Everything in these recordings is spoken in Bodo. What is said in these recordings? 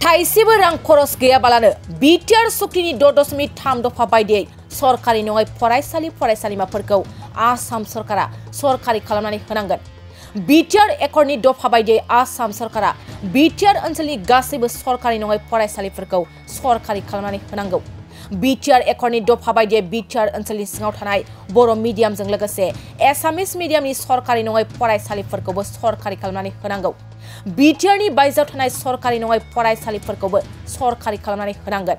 थाइसेबो रां खरस गैयाबालानो बिटिआर सुक्तिनि 6.3 दफा बायदियै सरकारि नङै फरायसालिमाफोरखौ आसाम सरकारा सरकारि खालामनानै होनांगोन। बिटिआर एकर्डनि दफा बायदियै आसाम सरकारा बिटिआर ओनसोलनि गासैबो सरकारि नङै फरायसालिफोरखौ सरकारि खालामनानै होनांगौ। बिटिआर एकर्डनि दफा बायदियै बिटिआर ओनसोलनि सिङाव थानाय बर' मिडियामजों लोगोसे एसामिस मिडियामनि सरकारि नङै फरायसालिफोरखौबो सरकारि खालामनानै होनांगौ। बिटिआरनि बायजोआव थानाय सरकारि नङै फरायसालिफोरखौबो सरकारि खालामनानै होनांगोन।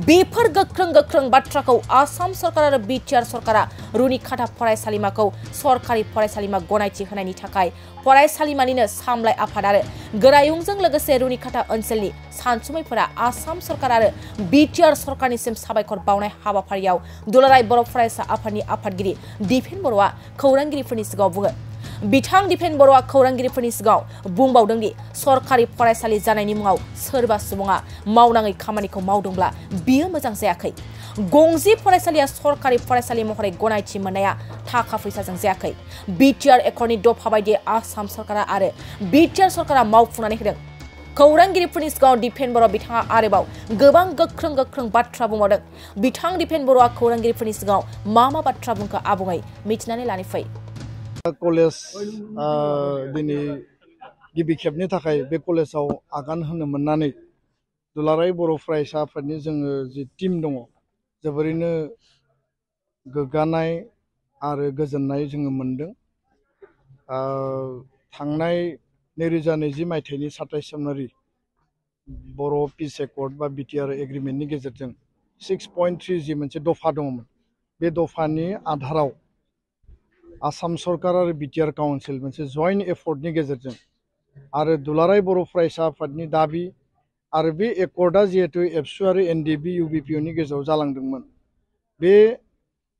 बेफोर गोख्रों बाथ्राखौ आसाम सरकार आरो बिटिआर सरकारा रुनिकाटा फरायसालिमाखौ सरकारि फरायसालिमा गनायथि होनायनि थाखाय फरायसालिमानिनो सामलाय आफाद आरो गोरायुंजों लोगोसे रुनिकाटा ओनसोलनि सानसुमैफोरा आसाम सरकार आरो बिटिआर सरकारनिसिम साबायखर बावनाय हाबाफारियाव दुलाराय बर' फरायसा आफादनि आफादगिरि दिपेन बर'आ खौरांगिरिफोरनि सिगाङाव बुङो। बिथां दिपेन बर'आ खौरांगिरिफोरनि सिगाङाव बुंबावदों दि सरकारि फरायसालि जानायनि मुङाव सोरबा सुबुङा मावनाङै खामानिखौ मावदोंब्ला बियो मोजां जायाखै। गंसे फरायसालिया सरकारि फरायसालि महरै गनायथि मोननाया थाखा फैसाजों जायाखै। बिटिआर एकर्डनि दफा बायदियै आसाम सरकारा आरो बिटिआर सरकारा मावफुंनानै होदों। खौरांगिरिफोरनि सिगाङाव दिपेन बर' बिथाङा आरोबाव गोबां गोख्रों बाथ्रा बुंबावदों। बिथां दिपेन बर'आ खौरांगिरिफोरनि सिगाङाव मा बाथ्रा बुंखो आबुङै मिथिनानै लानि फै। कलेज दिनै गिबि खेबनि थाखाय बे कलेजाव आगान होनो मोननानै दुलाराय बर' फरायसा आफादनि जोङो जि टीम दङ जोबोरैनो गोग्गानाय आरो गोजोननाय जोङो मोनदों। थांनाय 2020 मायथाइनि 27 जानुवारि बर' पिस एकर्ड बा बिटिआर एग्रिमेन्टनि गेजेरजों 6.3 जि मोनसे दफा दङमोन बे दफानि आधाराव आसाम सरकार आरो बिटिआर काउन्सिल मोनसे जइन्ट एफर्टनि गेजेरजों आरो दुलाराय बर' फरायसा आफादनि दाबि आरो बे एकर्डआ जिहेतु एबसु आरो एनडिबि इउबिपिअनि गेजेराव जालांदोंमोन। बे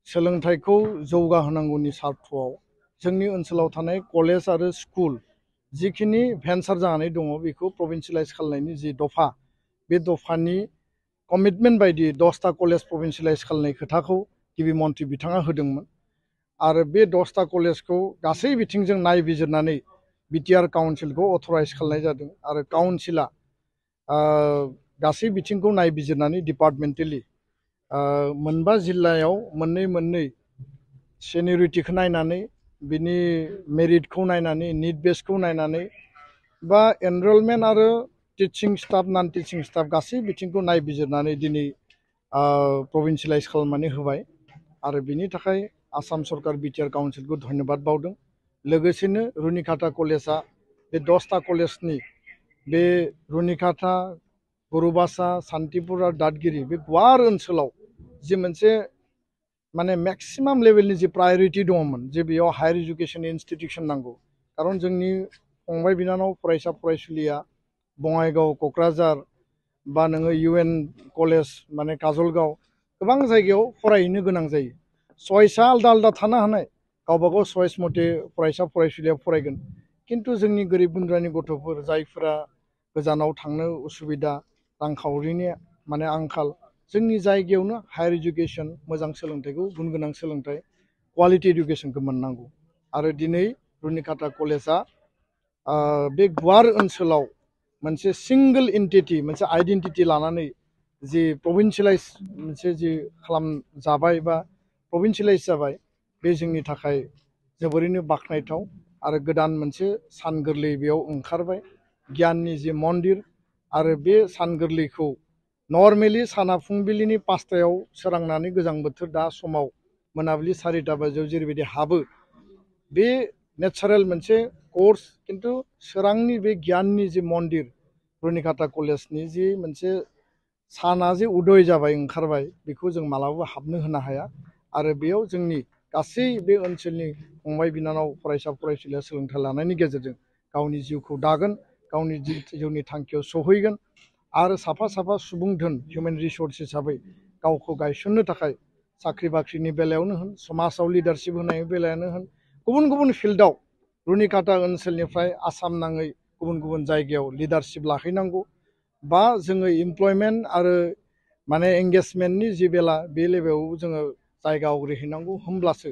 सोलोंथाइखौ जौगाहोनांगौनि सार्थआव जोंनि ओनसोलाव थानाय कलेज आरो स्कुल जिखिनि भेन्सार जानानै दङ बेखौ प्रभिन्सियेलाइज खालामनायनि जि दफा बे दफानि कमिटमेन्ट बायदि 10टा कलेज प्रभिन्सियेलाइज खालामनाय खोथाखौ गिबि मन्थ्रि बिथाङा होदोंमोन। आरो बे 10टा कलेजखौ गासै बिथिंजों नायबिजिरनानै बिटिआर काउन्सिलखौ अथराइज खालामनाय जादों आरो काउन्सिला गासै बिथिंखौ नायबिजिरनानै डिपार्टमेन्टेलि मोनबा जिल्लायाव मोननै सेनियरिटिखौ नायनानै बिनि मेरिटखौ नायनानै निट बेसखौ नायनानै बा एनरलमेन्ट आरो टिचिं स्टाफ नन टिचिं स्टाफ गासै बिथिंखौ नायबिजिरनानै दिनै प्रभिन्सियेलाइज खालामनानै होबाय आरो बिनि थाखाय आसाम सरकार बिटिआर काउन्सिलखौ धन्यबाद बावदों। लोगोसेनो रुनिकाटा कलेजआ बे 10टा कलेजनि बे रुनिकाटा गुरुबासा सान्तिपुर आरो दादगिरि बे गुवार ओनसोलाव जि मोनसे माने मेक्सिमाम लेभेलनि जि प्रायरिटि दङमोन जे बेयाव हायार इडुकेसन इनस्टिटिउसन नांगौ। खारन जोंनि फंबाय बिनानाव फरायसा फरायसुलिया बङाइगाव क'क्राझार बा नोङो इउएन कलेज माने काजलगाव गोबां जायगायाव फरायहैनो गोनां जायो। चयसा आलदा थानो हानाय गावबागाव चयस मथे फरायसा फरायसुलिया फरायगोन। किन्तु जोंनि गोरिब गुन्द्रानि गथ'फोर जायफोरा गोजानाव थांनो उसुबिदा रांखावरिनि माने आंखाल जोंनि जायगायावनो हायार इडुकेसन मोजां सोलोंथाइखौ गुन गोनां सोलोंथाइ क्वालिटि इडुकेसनखौ मोननांगौ। आरो दिनै रुनिकाटा कलेजआ बे गुवार ओनसोलाव मोनसे सिंगल एन्टिटि मोनसे आइडेन्टिटि लानानै जि प्रभिन्सियेलाइज मोनसे जि खालामजाबाय बा प्रभिन्सियेलाइज जाबाय बे जोंनि थाखाय जोबोरैनो बाख्नायथाव आरो गोदान मोनसे सान गोरलै बेयाव ओंखारबाय गियाननि जि मन्दिर आरो बे सान गोरलैखौ नर्मेलि साना फुंबिलिनि 5टायाव सोरांनानै गोजां बोथोर दा समाव मोनाबिलि 4टा बाजियाव जेरैबायदि हाबो बे नेचारेल मोनसे कर्स किन्तु सोरांनि बे गियाननि जि मन्दिर रुनिकाटा कलेजनि जि मोनसे साना जे उदय जाबाय ओंखारबाय बेखौ जों मालाबाबो हाबनो होनो हाया। आरो बेयाव जोंनि गासै बे ओनसोलनि फंबाय बिनानाव फरायसा फरायसुलिया सोलोंथाइ लानायनि गेजेरजों गावनि जिउखौ दागोन गावनि जिउनि थांखियाव सहैगोन आरो साफा सुबुं धोन हिउमेन रिसर्स हिसाबै गावखौ गायसननो थाखाय साख्रि बाख्रिनि बेलायावनो होन समाजाव लिडारशिप होनायनि बेलायावनो होन गुबुन फिल्डआव रुनिकाटा ओनसोलनिफ्राय आसाम नाङै गुबुन जायगायाव लिडारशिप लाहैनांगौ बा जोङो इमप्लयमेन्ट आरो माने एंगेजमेन्टनि जि बेला बे लेभेलाव जोङो जायगा आवग्रिहैनांगौ होमब्लासो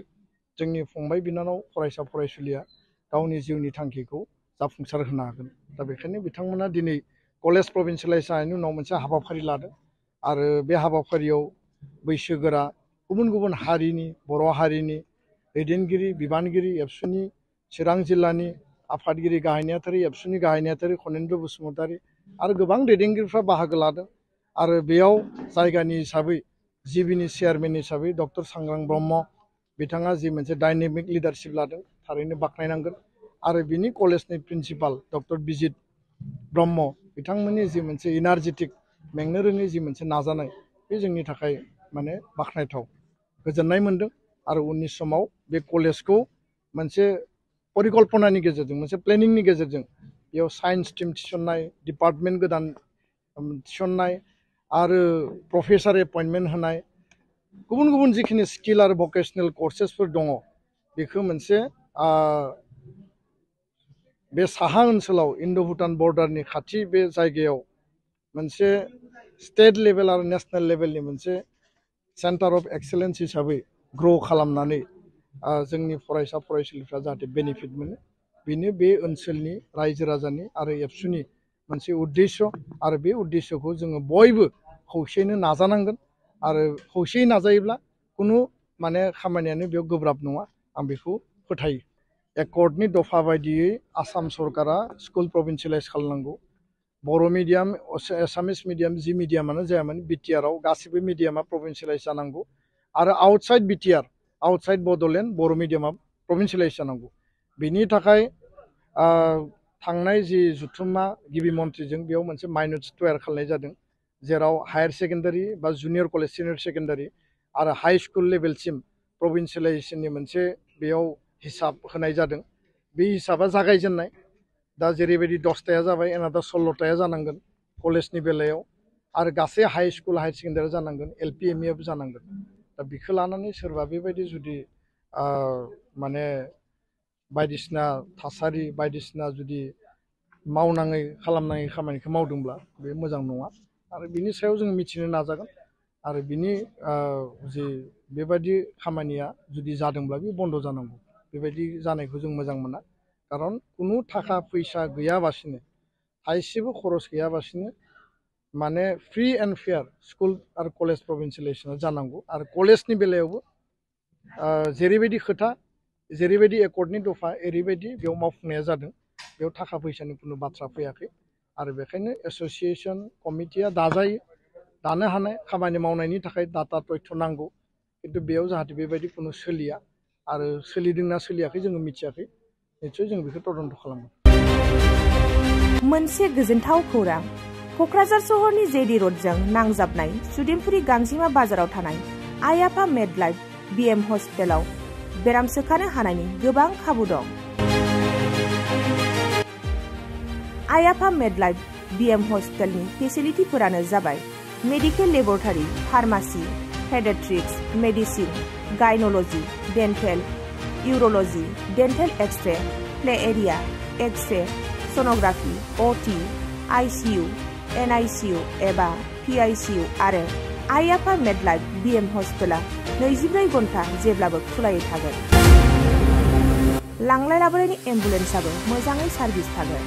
जोंनि फंबाय बिनानाव फरायसा फरायसुलिया गावनि जिउनि थांखिखौ जाफुंसार होनो हागोन। दा बेखायनो बिथांमोना दिनै कलेज प्रभिन्सियेलाइज जानायनि उनाव मोनसे हाबाफारि लादों आरो बे हाबाफारियाव बैसोगोरा गुबुन गुबुन हारिनि बर' हारिनि दैदेनगिरि बिबानगिरि एबसुनि चिरां जिल्लानि आफादगिरि गाहाय नेहाथारि एबसुनि गाहाय नेहाथारि खनेन्द्र बसुमतारी आरो गोबां दैदेनगिरिफ्रा बाहागो लादों आरो बेयाव जायगानि हिसाबै जिबिनि चेयारमेन हिसाबै डक्टर सांग्रां ब्रह्म बिथाङा जि मोनसे डायनेमिक लिडारशिप लादों थारैनो बाख्नायनांगोन आरो बिनि कलेजनि प्रिन्सिपाल डक्टर बिजित ब्रह्म बिथांमोननि जि मोनसे इनार्जेटिक मेंनो रोङै जि मोनसे नाजानाय बे जोंनि थाखाय माने बाख्नायथाव गोजोननाय मोनदों आरो उननि समाव बे कलेजखौ मोनसे परिकल्पनानि गेजेरजों मोनसे प्लेनिंनि गेजेरजों बेयाव साइन्स टीम थिसननाय डिपार्टमेन्ट गोदान थिसननाय आरो प्रफेसार एपइन्टमेन्ट होनाय गुबुन गुबुन जिखिनि स्किल आरो भकेशनेल कर्सेसफोर दङ बेखौ मोनसे बे साहा ओनसोलाव इन्ड' भुटान बर्डारनि खाथि बे जायगायाव मोनसे स्टेट लेभेल आरो नेशनेल लेभेलनि मोनसे सेन्टार अफ एक्सेलेन्स हिसाबै ग्र' खालामनानै जोंनि फरायसा फरायसुलिफ्रा जाहाथे बेनिफिट मोनो बेनो बे ओनसोलनि रायजो राजानि आरो एबसुनि मोनसे उद्देश्य आरो बे उद्देश्यखौ जोङो बयबो खौसेयैनो नाजानांगोन आरो खौसेयै नाजायोब्ला कुनु माने खामानियानो बेयाव गोब्राब नङा आं बेखौ फोथायो एकर्डनि दफा बायदियै आसाम सरकारा स्कुल प्रभिन्सियेलाइज खालामनांगौ बर' मिडियाम एसामिस मिडियाम जि मिडियामानो जाया माने बिटिआरआव गासिबो मिडियामा प्रभिन्सियेलाइज जानांगौ आरो आउटसाइड बिटिआर आउटसाइड बड'लेण्ड बर' मिडियामा प्रभिन्सियेलाइज जानांगौ बेनि थाखाय थांनाय जि जुथुमा गिबि मन्थ्रिजों बेयाव मोनसे माइनर्स तयार खालामनाय जादों जेराव हायार सेकेन्डारि बा जुनियर कलेज सिनियर सेकेन्डारि आरो हाई स्कुल लेभेलसिम प्रभिन्सियेलाइजेसननि मोनसे बेयाव हिसाब होनाय जादों बे हिसाबा जागायजेननाय दा जेरैबायदि 10टाया जाबाय एनादा 16टाया जानांगोन कलेजनि बेलायाव आरो गासै हाई स्कुल हायार सेकेन्डारि जानांगोन एलपि एमइआबो जानांगोन दा बेखौ लानानै सोरबा बेबायदि जुदि माने बायदिसिना थासारि बायदिसिना जुदि मावनाङै खालामनाङै खामानिखौ मावदोंब्ला बे मोजां नङा आरो बिनि सायाव जों मिथिनो नाजागोन आरो बिनि जि बेबायदि खामानिया जुदि जादोंब्ला बे बन्द जानांगौ बेबायदि जानायखौ जों मोजां मोना खारन कुनु थाखा फैसा गैयाबासिनो थाइसेबो खरस गैयाबासिनो माने फ्रि एन्ड फेयार स्कुल आरो कलेज प्रभिन्सियेलाइजेसना जानांगौ आरो कलेजनि बेलायावबो जेरैबायदि खोथा जेरैबायदि एकर्डनि दफा ओरैबायदि बेयाव मावफुंनाया जादों बेयाव थाखा फैसानि कुनु बाथ्रा फैयाखै आरो बेखायनो एस'सियेसन कमिटिया दाजायो दानो हानाय खामानि मावनायनि थाखाय डाटा तथ्य नांगौ खिन्थु बेयाव जाहाथे बेबायदि कुनु सोलिया आरो सोलिदोंना सोलियाखै जोङो मिथियाखै निश्चय जों बेखौ तदन्त खालामो मोनसे गोजोनथाव खौरां क'क्राझार सहरनि जेडि र'डजों नांजाबनाय सुदेमपुरि गांजिमा बाजाराव थानाय आइ आफा मेडलाइफ बिएम हस्पिटालाव बेराम सोखानो हानायनि गोबां खाबु दं आइ आफा मेडलाइफ बिएम हस्पिटालनि फेसिलिटिफोरानो जाबाय medical laboratory pharmacy paediatrics medicine gynaecology dental urology dental x ray play area x ray sonography OT ICU NICU एबा पीआईसीयू आरो आइ आफा मेडलाइफ बिएम हस्पिटाला 24 घन्टा जेब्लाबो खुलायै थागोन लांलाय लाबोलायनि एम्बुलेन्सआबो मोजाङै सार्भिस थागोन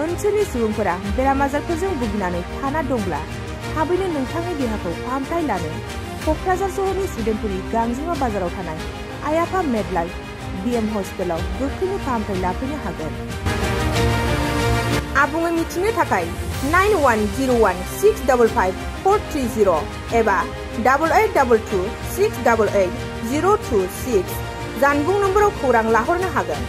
ओनसोलनि सुबुंफोरा बेराम आजारफोरजों भुगिनानै थाना दंब्ला थाबैनो नोंथांनि देहाखौ फाहामथाय लानो क'क्राझार सहरनि सुदेमपुरि गांजिमा बाजाराव थानाय आइ आफा मेडलाइफ बिएम हस्पिटालाव गोख्रैनो फाहामथाय लाफैनो हागोन आबुङै मिथिनो थाखाय 9101655430 एबा 8822688026 जानबुं नम्बराव खौरां लाहरनो हागोन।